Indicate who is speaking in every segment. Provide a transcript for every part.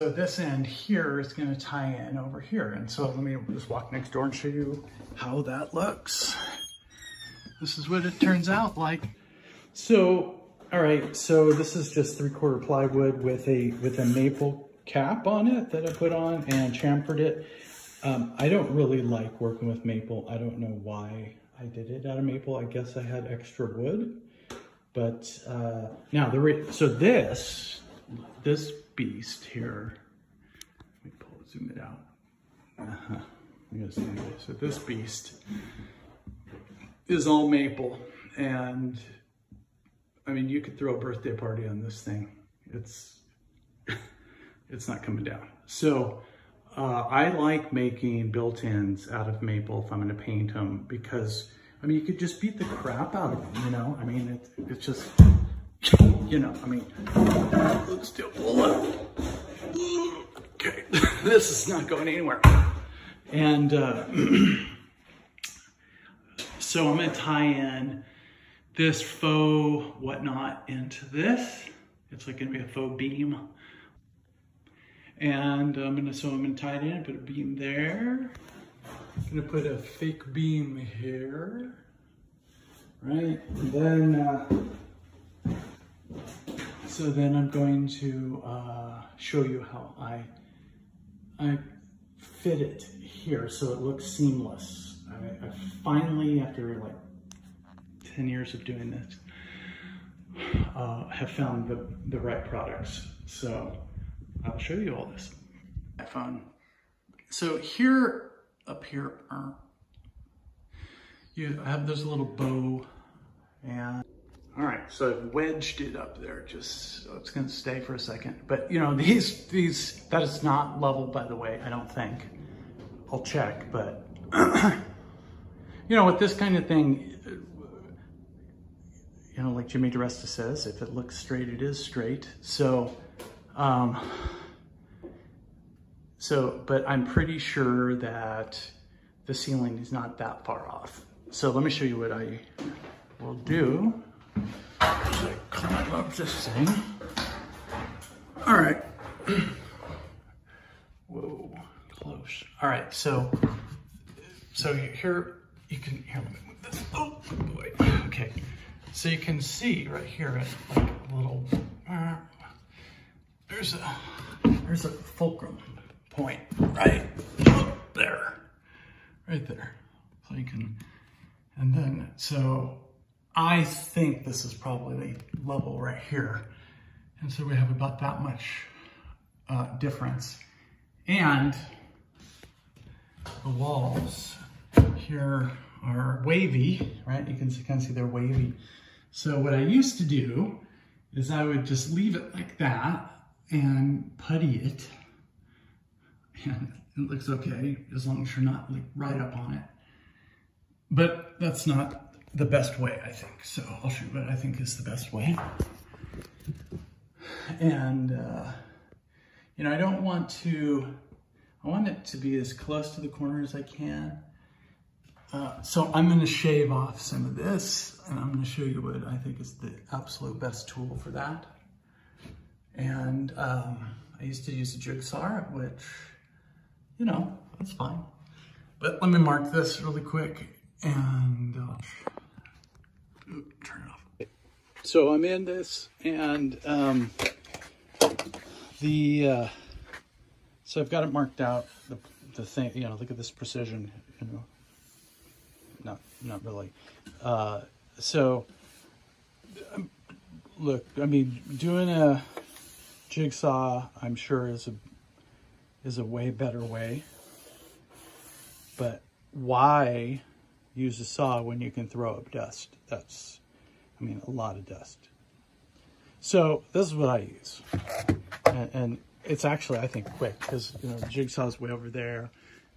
Speaker 1: So this end here is going to tie in over here. And so let me just walk next door and show you how that looks. This is what it turns out like. So, all right, so this is just 3/4 plywood with a maple cap on it that I put on and chamfered it. I don't really like working with maple. I don't know why I did it out of maple. I guess I had extra wood. But now, so this beast here, let me zoom it out. So this beast is all maple, and I mean, you could throw a birthday party on this thing. It's not coming down. So I like making built-ins out of maple if I'm going to paint them, because I mean, you could just beat the crap out of them, you know? I mean, it's just, you know, I mean, let's do it. Okay, this is not going anywhere. And so I'm gonna tie in this faux whatnot into this. It's like gonna be a faux beam. And I'm gonna tie it in, put a beam there. I'm gonna put a fake beam here, right? And then, so then I'm going to show you how I fit it here so it looks seamless. I finally, after like 10 years of doing this, have found the right products. So I'll show you all this. iPhone. So here, up here, you have this little bow, and all right, so I've wedged it up there, just so it's gonna stay for a second. But you know, these that is not level, by the way, I don't think. I'll check, but you know, with this kind of thing, you know, like Jimmy DeResta says, if it looks straight, it is straight. So, but I'm pretty sure that the ceiling is not that far off. So let me show you what I will do. I climb up this thing. All right. Whoa, close. All right, so here you can, here, let me move this. Oh boy, okay. So you can see right here, like a little, there's a fulcrum point right there, right there. So you can, and then, so I think this is probably level right here. And so we have about that much difference. And the walls here are wavy, right? You can kind of see they're wavy. So what I used to do is I would just leave it like that and putty it. And it looks okay as long as you're not like right up on it. But that's not the best way, I think. So I'll show you what I think is the best way. And, you know, I want it to be as close to the corner as I can. So I'm going to shave off some of this, and I'm going to show you what I think is the absolute best tool for that. And I used to use a jigsaw, which, you know, that's fine. But let me mark this really quick, and turn it off. So I'm in this, and so I've got it marked out, the thing, you know, look at this precision, you know. Not really. So, look, I mean, doing a jigsaw, I'm sure is a way better way. But why use a saw when you can throw up dust? That's, I mean, a lot of dust. So this is what I use, and it's actually, I think, quick, because you know the jigsaw's way over there.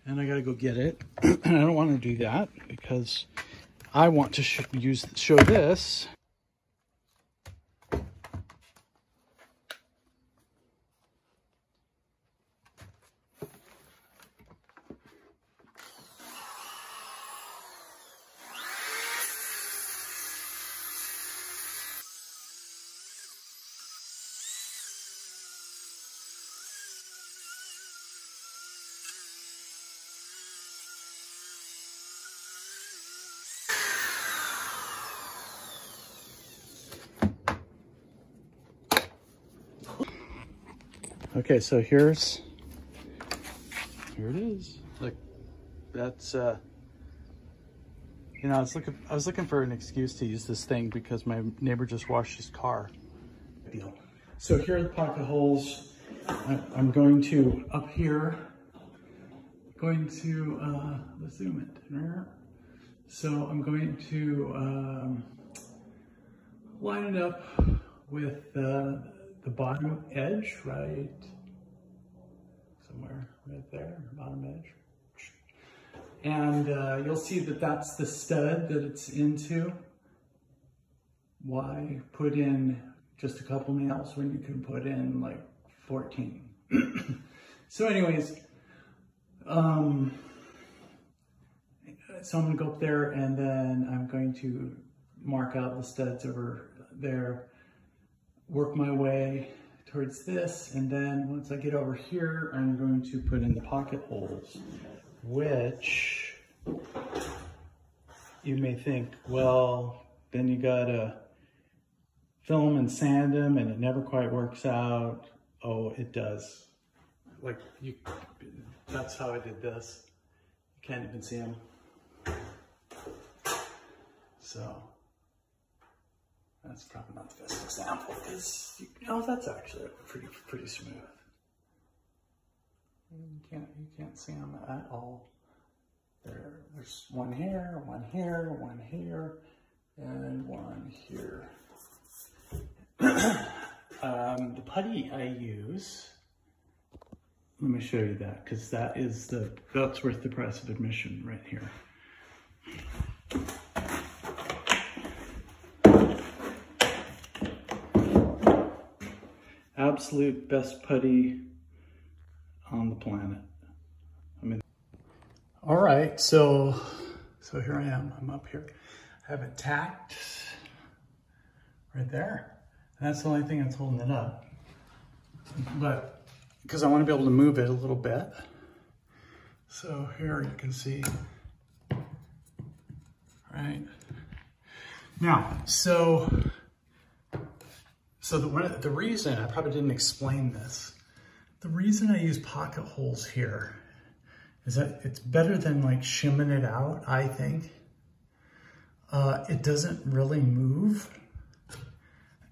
Speaker 1: And I gotta go get it. And I don't want to do that because I want to show this. Okay, so here it is. Look, that's you know, I was looking for an excuse to use this thing because my neighbor just washed his car. Deal. So here are the pocket holes. I'm going to up here. Let's zoom it. So I'm going to line it up with the bottom edge, right somewhere right there, bottom edge. And you'll see that that's the stud that it's into. Why put in just a couple nails when you can put in like 14? So anyways, so I'm gonna go up there and then I'm going to mark out the studs over there, work my way towards this, and then once I get over here, I'm going to put in the pocket holes, which you may think, well, then you gotta film and sand them and it never quite works out. Oh, it does. Like, that's how I did this. You can't even see them. So that's probably not the best example because, you know, that's actually pretty smooth. You can't see them at all. There's one here, one here, one here, and one here. The putty I use, let me show you that, because that's worth the price of admission right here. Absolute best putty on the planet. I mean, all right, so here I am. I'm up here. I have it tacked right there. And that's the only thing that's holding it up. But because I want to be able to move it a little bit. So here you can see, right? Now, the reason, I probably didn't explain this, the reason I use pocket holes here is that it's better than like shimming it out, I think. It doesn't really move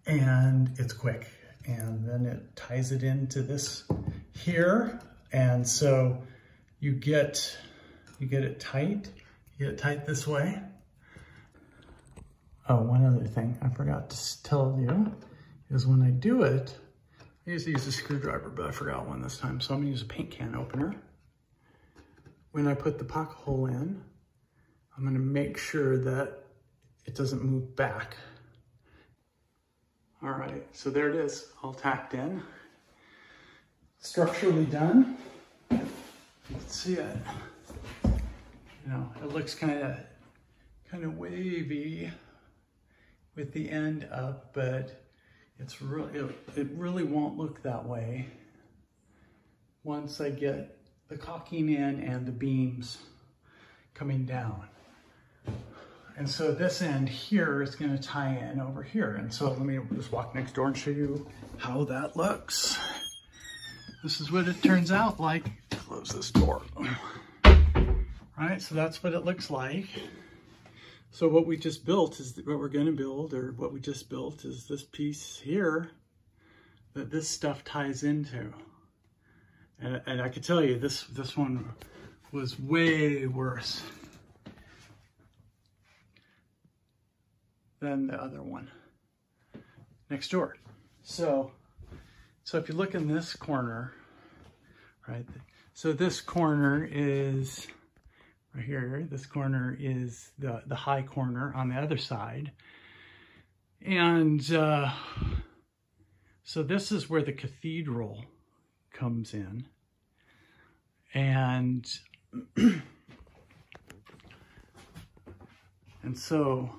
Speaker 1: and it's quick. And then it ties it into this here. And so you get it tight, this way. Oh, one other thing I forgot to tell you is when I do it, I used to use a screwdriver, but I forgot one this time. So I'm gonna use a paint can opener. When I put the pocket hole in, I'm gonna make sure that it doesn't move back. All right, so there it is, all tacked in. Structurally done. You can see it. You know, it looks kind of wavy with the end up, but it's really, it really won't look that way once I get the caulking in and the beams coming down. And so this end here is going to tie in over here. And so let me just walk next door and show you how that looks. This is what it turns out like. Close this door. Right, so that's what it looks like. So what we just built is what we're going to build, or what we just built is this piece here that this stuff ties into. And I can tell you, this one was way worse than the other one next door. So if you look in this corner, right? So this corner is right here. This corner is the high corner on the other side. And so this is where the cathedral comes in. And so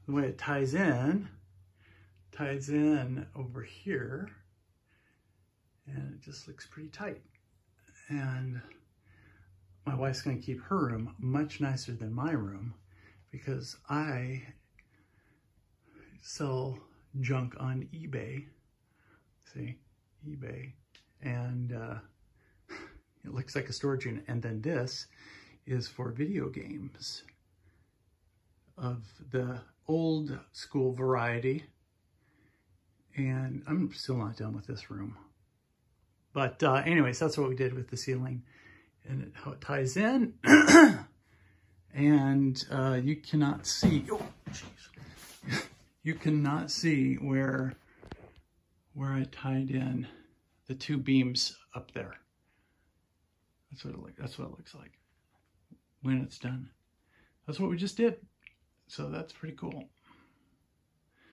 Speaker 1: the way it ties in over here, and it just looks pretty tight. And my wife's going to keep her room much nicer than my room because I sell junk on eBay. See, eBay. And it looks like a storage unit. And then this is for video games of the old school variety. And I'm still not done with this room. But anyways, that's what we did with the ceiling and how it ties in. And you cannot see, oh, jeez. You cannot see where I tied in the two beams up there. That's what it looks like when it's done. That's what we just did. So that's pretty cool.